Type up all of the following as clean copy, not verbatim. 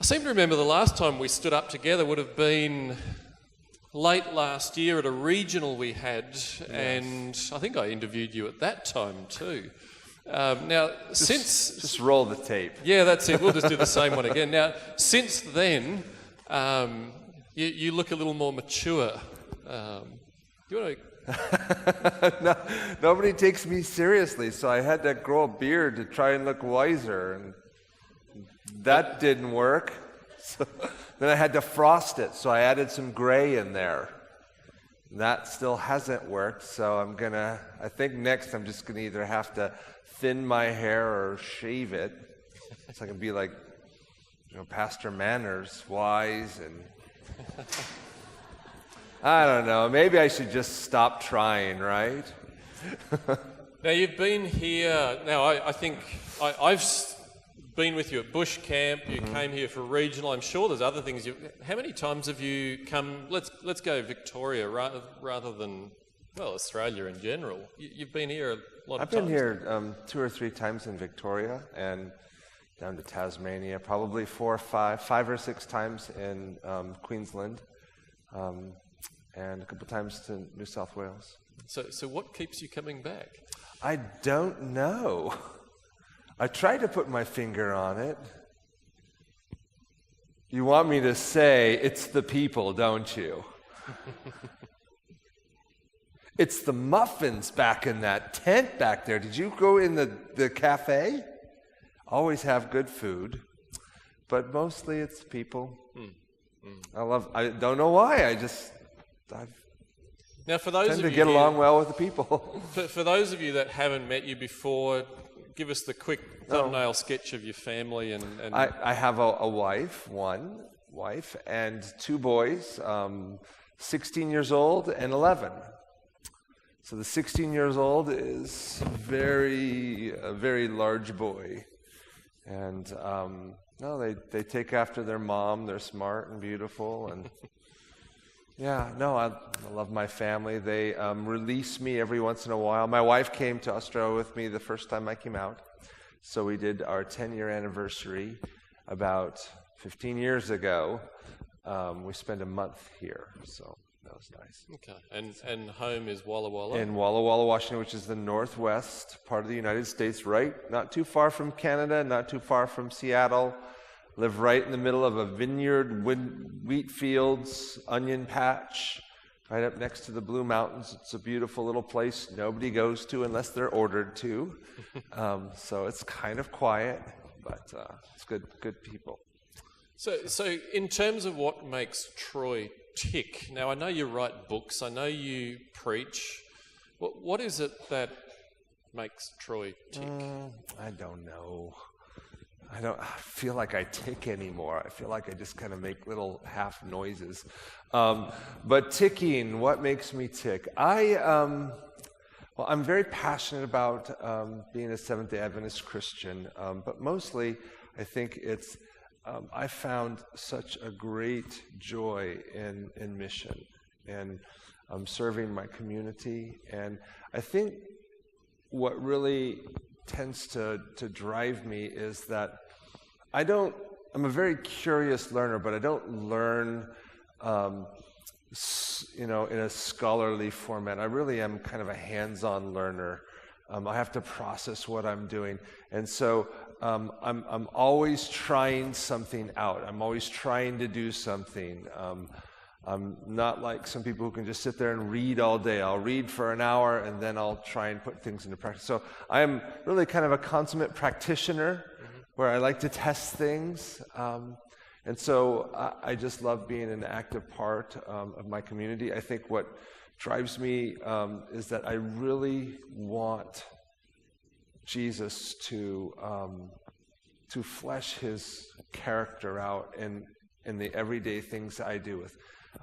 seem to remember the last time we stood up together would have been late last year at a regional we had, yes. And I think I interviewed you at that time too. Now, just roll the tape. Yeah, that's it. We'll just do the same one again. Now, since then, you look a little more mature. You want to? No, nobody takes me seriously, so I had to grow a beard to try and look wiser, and that didn't work. So then I had to frost it, so I added some gray in there. That still hasn't worked, so I think next I'm just gonna either have to thin my hair or shave it, so I can be like, Pastor Manners, wise and. I don't know. Maybe I should just stop trying, right? Now, you've been here. Now, I think I've been with you at Bush Camp. You came here for regional. I'm sure there's other things. How many times have you come? Let's go Victoria rather than, Australia in general. You've been here a lot of times. I've been here 2 or 3 times in Victoria and down to Tasmania, probably 5 or 6 times in Queensland. And a couple times to New South Wales. So what keeps you coming back? I don't know. I tried to put my finger on it. You want me to say it's the people, don't you? It's the muffins back in that tent back there. Did you go in the cafe? Always have good food, but mostly it's people. I don't know why. Now, for those tend of to you get here, along well with the people. For those of you that haven't met you before, give us the quick thumbnail sketch of your family. And I have one wife, and 2 boys, 16 years old and 11. So the 16 years old is a very large boy, and they take after their mom. They're smart and beautiful, and. Yeah, no, I love my family. They release me every once in a while. My wife came to Australia with me the first time I came out. So we did our 10-year anniversary about 15 years ago. We spent a month here, so that was nice. Okay, and home is Walla Walla? In Walla Walla, Washington, which is the northwest part of the United States, right? Not too far from Canada, not too far from Seattle. Live right in the middle of a vineyard, wheat fields, onion patch, right up next to the Blue Mountains. It's a beautiful little place nobody goes to unless they're ordered to. So it's kind of quiet, but it's good people. So in terms of what makes Troy tick, now I know you write books, I know you preach. What is it that makes Troy tick? I don't know. I don't feel like I tick anymore. I feel like I just kind of make little half noises. But ticking, what makes me tick? I'm very passionate about being a Seventh-day Adventist Christian, but mostly I think it's I found such a great joy in mission and serving my community. And I think what really tends to drive me is that I'm a very curious learner, but I don't learn, in a scholarly format. I really am kind of a hands-on learner. I have to process what I'm doing. And so I'm always trying something out. I'm always trying to do something. I'm not like some people who can just sit there and read all day. I'll read for an hour and then I'll try and put things into practice. So I am really kind of a consummate practitioner where I like to test things. And so I just love being an active part of my community. I think what drives me is that I really want Jesus to flesh his character out in the everyday things I do with.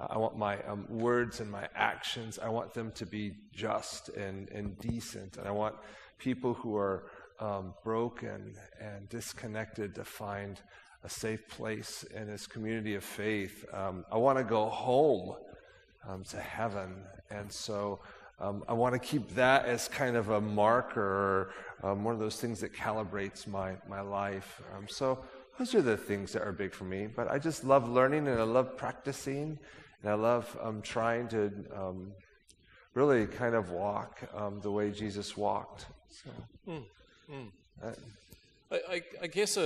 I want my words and my actions, I want them to be just and decent. And I want people who are broken and disconnected to find a safe place in this community of faith. I want to go home to heaven. And so I want to keep that as kind of a marker, or one of those things that calibrates my life. So Those are the things that are big for me. But I just love learning, and I love practicing, and I love trying to really kind of walk the way Jesus walked. So, I guess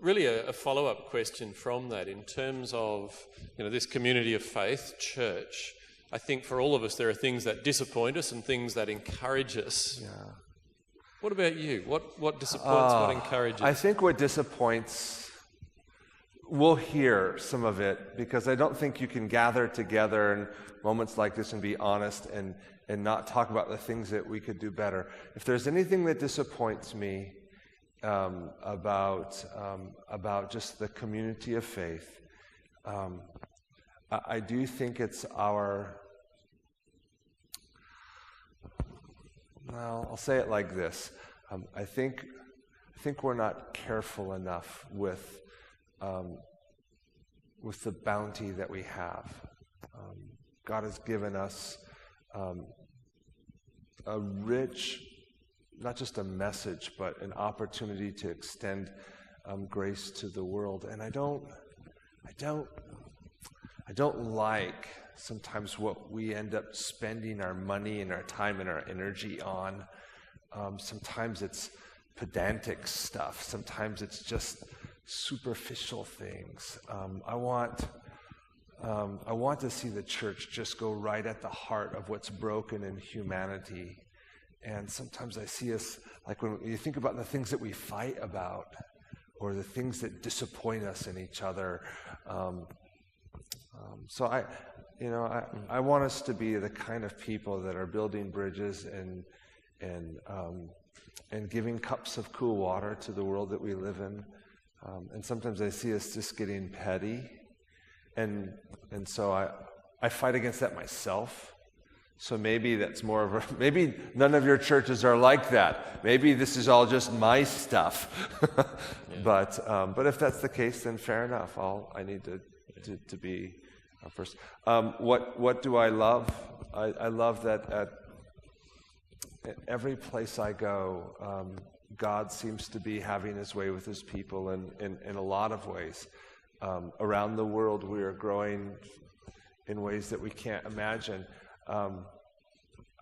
really a follow-up question from that in terms of this community of faith, church. I think for all of us there are things that disappoint us and things that encourage us. Yeah. What about you? What disappoints, what encourages? I think what disappoints, we'll hear some of it, because I don't think you can gather together in moments like this and be honest and not talk about the things that we could do better. If there's anything that disappoints me about just the community of faith, I do think it's I'll say it like this. I think we're not careful enough with the bounty that we have. God has given us a rich, not just a message, but an opportunity to extend grace to the world. And I don't like sometimes what we end up spending our money and our time and our energy on. Sometimes it's pedantic stuff. Sometimes it's just superficial things. I want to see the church just go right at the heart of what's broken in humanity. And sometimes I see us, like when you think about the things that we fight about, or the things that disappoint us in each other. So I want us to be the kind of people that are building bridges and giving cups of cool water to the world that we live in. And sometimes I see us just getting petty, and so I fight against that myself. So maybe that's more of maybe none of your churches are like that. Maybe this is all just my stuff. Yeah. But if that's the case, then fair enough. I need to be first. What do I love? I love that at every place I go, God seems to be having his way with his people in a lot of ways. Around the world, we are growing in ways that we can't imagine.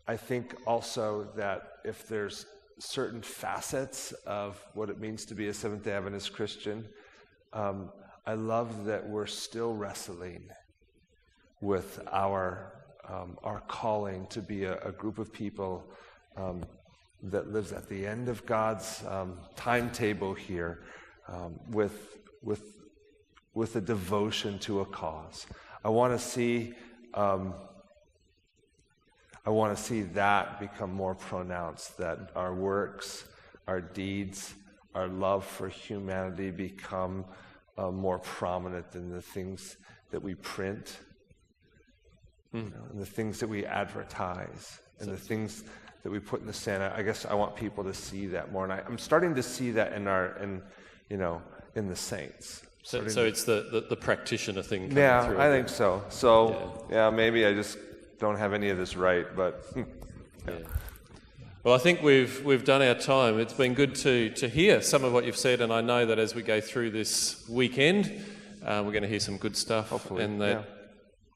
I think also that if there's certain facets of what it means to be a Seventh-day Adventist Christian, I love that we're still wrestling with our calling to be a group of people that lives at the end of God's timetable here, with a devotion to a cause. I want to see that become more pronounced, that our works, our deeds, our love for humanity become more prominent than the things that we print, and the things that we advertise, and the things that we put in the sand. I guess I want people to see that more, and I'm starting to see that in the saints. So it's the practitioner thing coming through. Yeah, I think so. So yeah, maybe I just don't have any of this right, but yeah. Well, I think we've done our time. It's been good to hear some of what you've said, and I know that as we go through this weekend, we're going to hear some good stuff. Hopefully, and that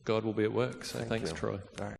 God will be at work. So thanks, you. Troy. All right.